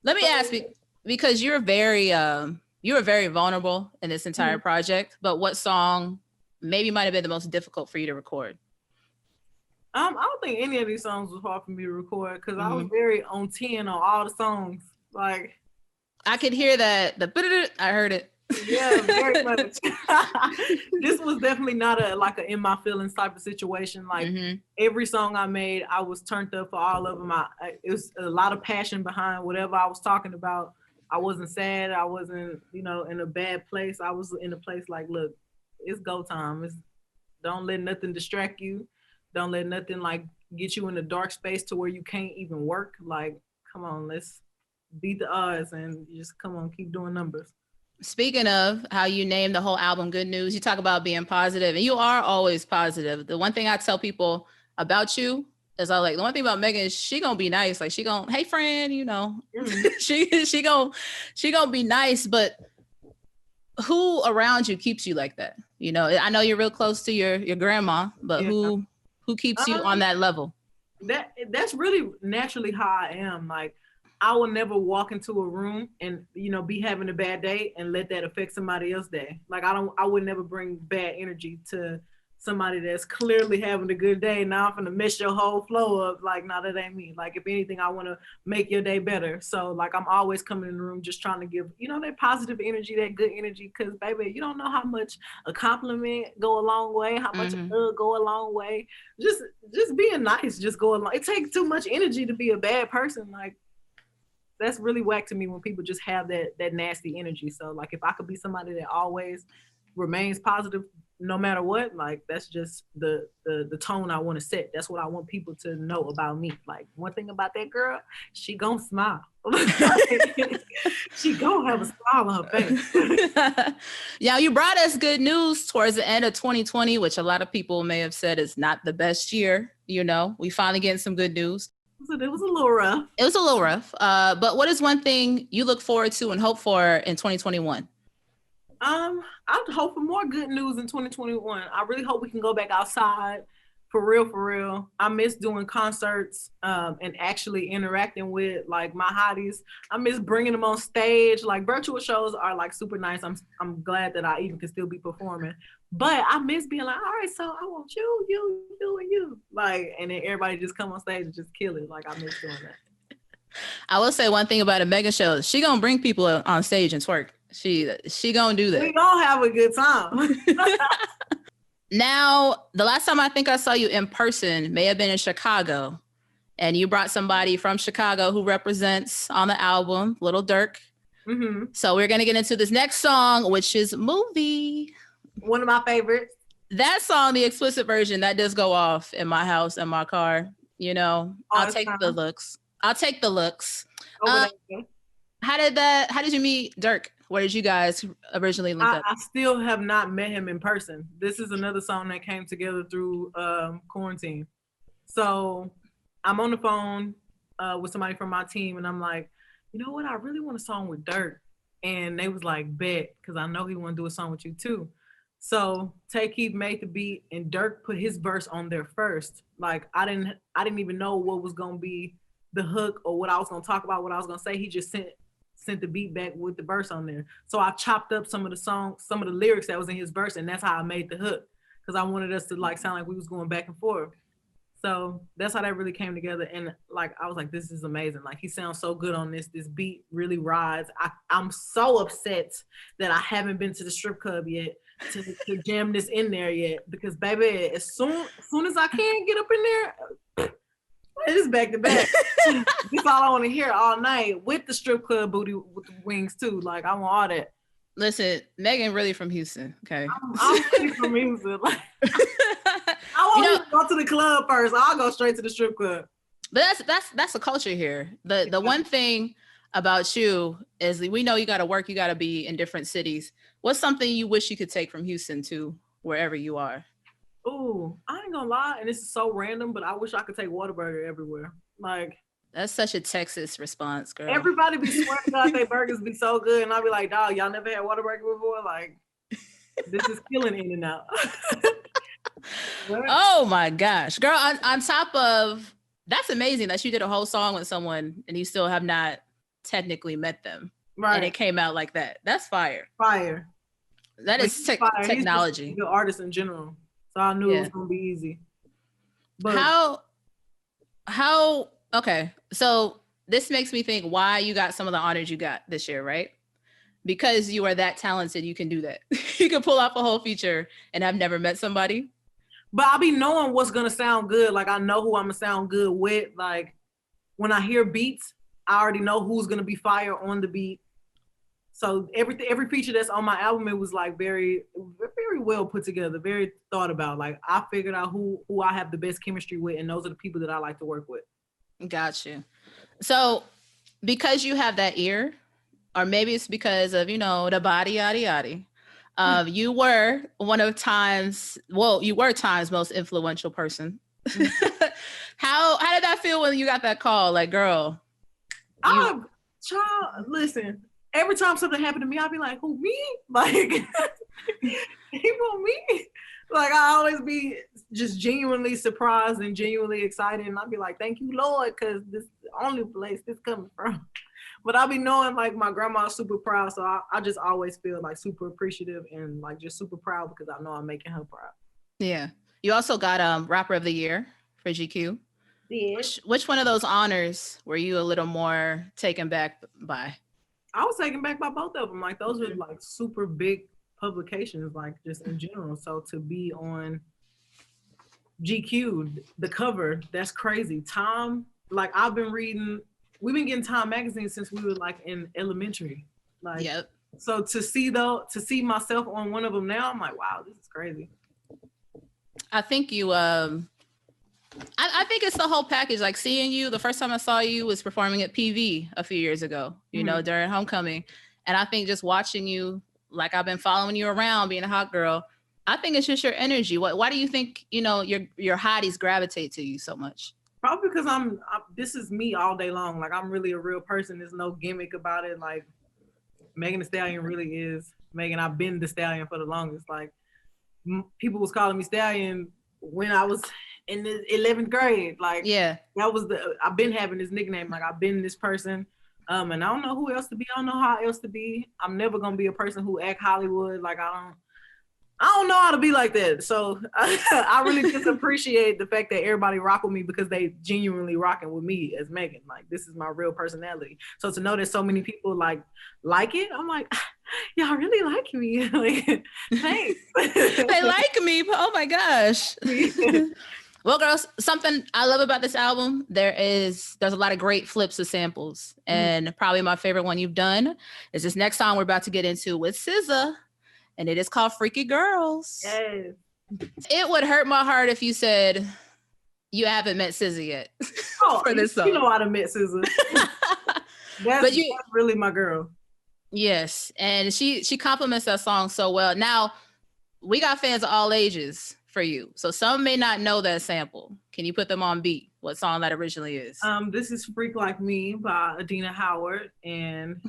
Let me ask you, because you were very vulnerable in this entire project, but what song maybe might have been the most difficult for you to record? I don't think any of these songs was hard for me to record because I was very on 10 on all the songs. Like, I could hear that. I heard it. Yeah, very much. This was definitely not a in my feelings type of situation. Like every song I made, I was turned up for all of them. It was a lot of passion behind whatever I was talking about. I wasn't sad. I wasn't, in a bad place. I was in a place like, look, it's go time. Don't let nothing distract you. Don't let nothing like get you in a dark space to where you can't even work. Like, come on, let's beat the odds and just come on, keep doing numbers. Speaking of how you named the whole album Good News, you talk about being positive, and you are always positive. The one thing I tell people about you is the one thing about Megan is she gonna be nice. Like she gonna, hey friend, she gonna be nice, but who around you keeps you like that? I know you're real close to your grandma, but who keeps you on that level? That's really naturally how I am. Like, I will never walk into a room and, be having a bad day and let that affect somebody else's day. Like, I would never bring bad energy to somebody that's clearly having a good day. Now I'm going to mess your whole flow up. Like, no, that ain't me. Like, if anything, I want to make your day better. So, like, I'm always coming in the room just trying to give, that positive energy, that good energy. Because, baby, you don't know how much a compliment go a long way, how much a hug go a long way. Just being nice just go along. It takes too much energy to be a bad person. Like, that's really whack to me when people just have that nasty energy. So like if I could be somebody that always remains positive no matter what, like that's just the tone I want to set. That's what I want people to know about me. Like one thing about that girl, she gonna smile. She gonna have a smile on her face. Yeah, you brought us good news towards the end of 2020, which a lot of people may have said is not the best year. We finally getting some good news. It was a little rough. It was a little rough. But what is one thing you look forward to and hope for in 2021? I hope for more good news in 2021. I really hope we can go back outside for real. I miss doing concerts and actually interacting with like my hotties. I miss bringing them on stage. Like virtual shows are like super nice. I'm glad that I even can still be performing. But I miss being like, all right, so I want you, and you. Like, and then everybody just come on stage and just kill it. Like, I miss doing that. I will say one thing about a Megan show. She gonna bring people on stage and twerk. She gonna do that. We gonna have a good time. Now, the last time I think I saw you in person may have been in Chicago. And you brought somebody from Chicago who represents on the album, Little Durk. So we're gonna get into this next song, which is Movie. One of my favorites. That song, the explicit version, that does go off in my house and my car. I'll take the looks. How did you meet Durk? Where did you guys originally link up? I still have not met him in person. This is another song that came together through quarantine. So I'm on the phone with somebody from my team and I'm like, you know what? I really want a song with Durk. And they was like, bet, because I know he want to do a song with you too. So Tay Keith made the beat and Durk put his verse on there first. Like I didn't even know what was gonna be the hook or what I was gonna talk about, what I was gonna say. He just sent the beat back with the verse on there. So I chopped up some of the lyrics that was in his verse, and that's how I made the hook. Because I wanted us to like sound like we was going back and forth. So that's how that really came together. And like I was like, this is amazing. Like he sounds so good on this. This beat really rides. I'm so upset that I haven't been to the strip club yet to jam this in there yet. Because baby, as soon as I can get up in there, it is back to back. That's all I want to hear all night with the strip club booty with the wings too. Like I want all that. Listen, Megan really from Houston. Okay, I'm really from Houston. Like, I won't even go to the club first. I'll go straight to the strip club. But that's a culture here. The one thing about you is we know you got to work. You got to be in different cities. What's something you wish you could take from Houston to wherever you are? Ooh, I ain't gonna lie, and this is so random, but I wish I could take Whataburger everywhere. Like that's such a Texas response, girl. Everybody be swearing God their burgers be so good, and I'll be like, dog, y'all never had Whataburger before? like this is killing In-N-Out. Oh my gosh, girl! On top of that's amazing that you did a whole song with someone and you still have not technically met them. Right. And it came out like that. That's fire. Fire. That is technology. He's a good artist in general. So I knew it was going to be easy. But okay. So this makes me think why you got some of the honors you got this year, right? Because you are that talented, you can do that. You can pull off a whole feature and I've never met somebody. But I'll be knowing what's going to sound good. Like, I know who I'm going to sound good with. Like, when I hear beats, I already know who's going to be fire on the beat. So every feature that's on my album, it was like very, very well put together, very thought about. Like, I figured out who I have the best chemistry with, and those are the people that I like to work with. Got you. So because you have that ear, or maybe it's because of, the body, yada, yada. You were Time's most influential person. How did that feel when you got that call? Like, girl. Child, listen, every time something happened to me, I'd be like, who, me? Like, he want me? Like, I always be just genuinely surprised and genuinely excited. And I'd be like, thank you, Lord, because this is the only place this coming from. But I'll be knowing, like, my grandma's super proud. So I just always feel, like, super appreciative and, like, just super proud because I know I'm making her proud. Yeah. You also got Rapper of the Year for GQ. Yeah. Which one of those honors were you a little more taken back by? I was taken back by both of them. Like, those are, like, super big publications, like, just in general. So to be on GQ, the cover, that's crazy. Time, like, we've been getting Time magazine since we were like in elementary. Like, yep. So to see myself on one of them now, I'm like, wow, this is crazy. I think you, I think it's the whole package. Like, seeing you, the first time I saw you was performing at PV a few years ago, during homecoming. And I think just watching you, like, I've been following you around being a hot girl. I think it's just your energy. Why do you think, your hotties gravitate to you so much? Probably because this is me all day long. Like, I'm really a real person. There's no gimmick about it. Like, Megan Thee Stallion really is Megan. I've been the Stallion for the longest. Like, people was calling me Stallion when I was in the 11th grade. Like, yeah, I've been having this nickname. Like, I've been this person. And I don't know who else to be. I don't know how else to be. I'm never going to be a person who act Hollywood. Like, I don't know how to be like that. So I really just appreciate the fact that everybody rock with me because they genuinely rocking with me as Megan. Like, this is my real personality. So to know that so many people like it, I'm like, y'all really like me. Like, thanks. They like me. Oh my gosh. Well, girls, something I love about this album, there's a lot of great flips of samples. And probably my favorite one you've done is this next song we're about to get into with SZA. And it is called Freaky Girls. Yes. It would hurt my heart if you said you haven't met SZA yet for this song. You know how to met SZA. That's really my girl. Yes. And she compliments that song so well. Now, we got fans of all ages for you. So some may not know that sample. Can you put them on beat? What song that originally is? This is Freak Like Me by Adina Howard. And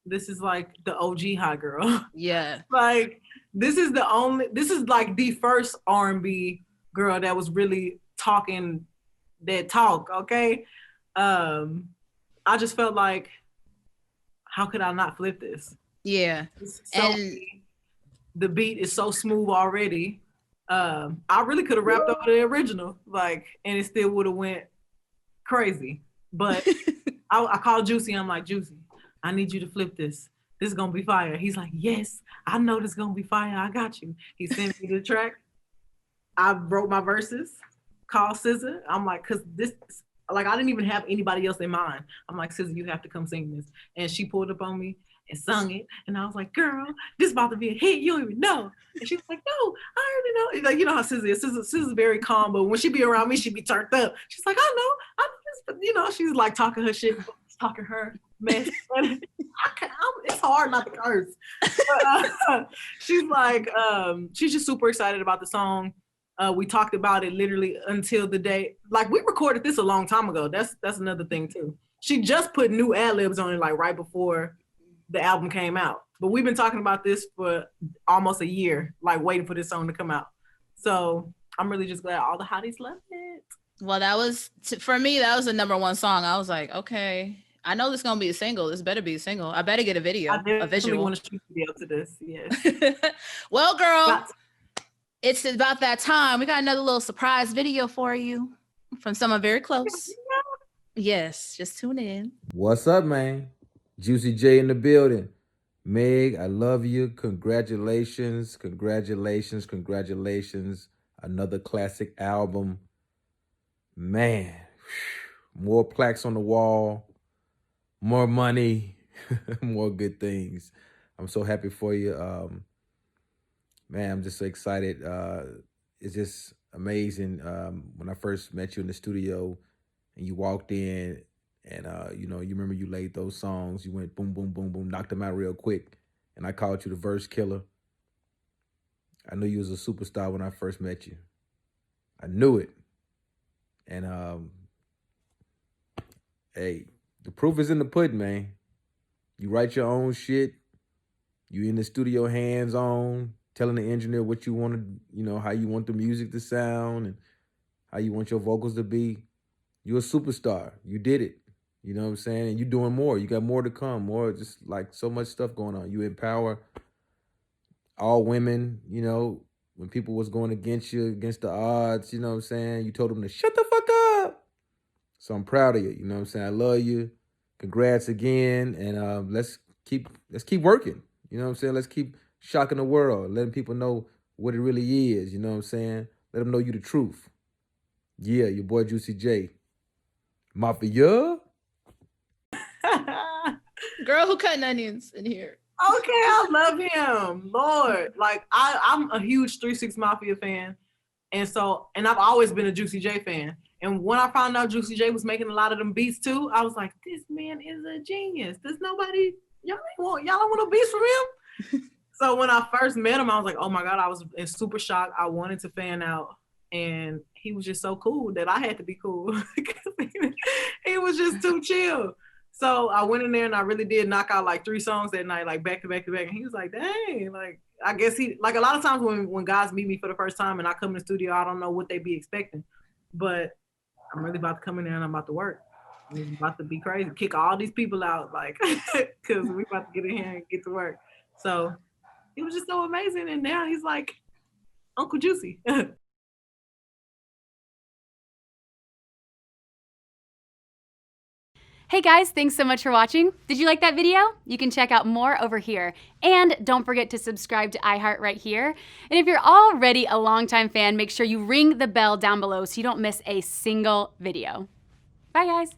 this is like the OG hot girl. Yeah. Like, this is like the first R&B girl that was really talking that talk, okay? I just felt like, how could I not flip this? Yeah. The beat is so smooth already. I really could have rapped over the original, like, and it still would have went crazy. But I called Juicy. I'm like, Juicy, I need you to flip this. This is going to be fire. He's like, yes, I know this is going to be fire. I got you. He sent me the track. I wrote my verses, called SZA. I'm like, because this, like, I didn't even have anybody else in mind. I'm like, SZA, you have to come sing this. And she pulled up on me and sung it. And I was like, girl, this is about to be a hit. You don't even know. And she was like, no, I already know. Like, you know how SZA is. SZA's very calm, but when she be around me, she be turned up. She's like, I know this, she's like talking her shit, talking her mess. It's hard not to curse. But, she's like, she's just super excited about the song. We talked about it literally until the day, like, we recorded this a long time ago. That's another thing too. She just put new ad-libs on it, like, right before the album came out. But we've been talking about this for almost a year, like, waiting for this song to come out. So I'm really just glad all the hotties love it. Well, that was, for me, that was the number one song. I was like, okay, I know this gonna be a single. This better be a single. I better get a video, I a definitely visual. want to shoot a video to this. Yes. Well, girl, it's about that time. We got another little surprise video for you from someone very close. Yes, just tune in. What's up, man? Juicy J in the building. Meg, I love you. Congratulations, congratulations, congratulations. Another classic album. Man, more plaques on the wall, more money, more good things. I'm so happy for you. Man, I'm just so excited. It's just amazing. When I first met you in the studio and you walked in and, you remember you laid those songs. You went boom, boom, boom, boom, knocked them out real quick. And I called you the verse killer. I knew you was a superstar when I first met you. I knew it. And, hey, the proof is in the pudding, man. You write your own shit. You in the studio hands-on, telling the engineer what you want to, how you want the music to sound and how you want your vocals to be. You're a superstar. You did it. You know what I'm saying? And you're doing more. You got more to come. More, just like so much stuff going on. You empower all women, when people was going against you, against the odds, you know what I'm saying? You told them to shut the fuck up. So I'm proud of you. You know what I'm saying? I love you. Congrats again. And let's keep working. You know what I'm saying? Let's keep shocking the world, letting people know what it really is. You know what I'm saying? Let them know you the truth. Yeah, your boy Juicy J. Mafia. Girl, who cutting onions in here? Okay, I love him. Lord. Like I'm a huge 3 6 Mafia fan. And I've always been a Juicy J fan. And when I found out Juicy J was making a lot of them beats too, I was like, this man is a genius. There's nobody, y'all don't want no beats from him? So when I first met him, I was like, oh my God, I was in super shock. I wanted to fan out. And he was just so cool that I had to be cool. He was just too chill. So I went in there and I really did knock out like 3 songs that night, like back to back to back. And he was like, dang, like, I guess he, like a lot of times when guys meet me for the first time and I come in the studio, I don't know what they be expecting. But I'm really about to come in there and I'm about to work. I'm about to be crazy, kick all these people out, like, because we about to get in here and get to work. So it was just so amazing. And now he's like Uncle Juicy. Hey guys, thanks so much for watching. Did you like that video? You can check out more over here. And don't forget to subscribe to iHeart right here. And if you're already a longtime fan, make sure you ring the bell down below so you don't miss a single video. Bye guys.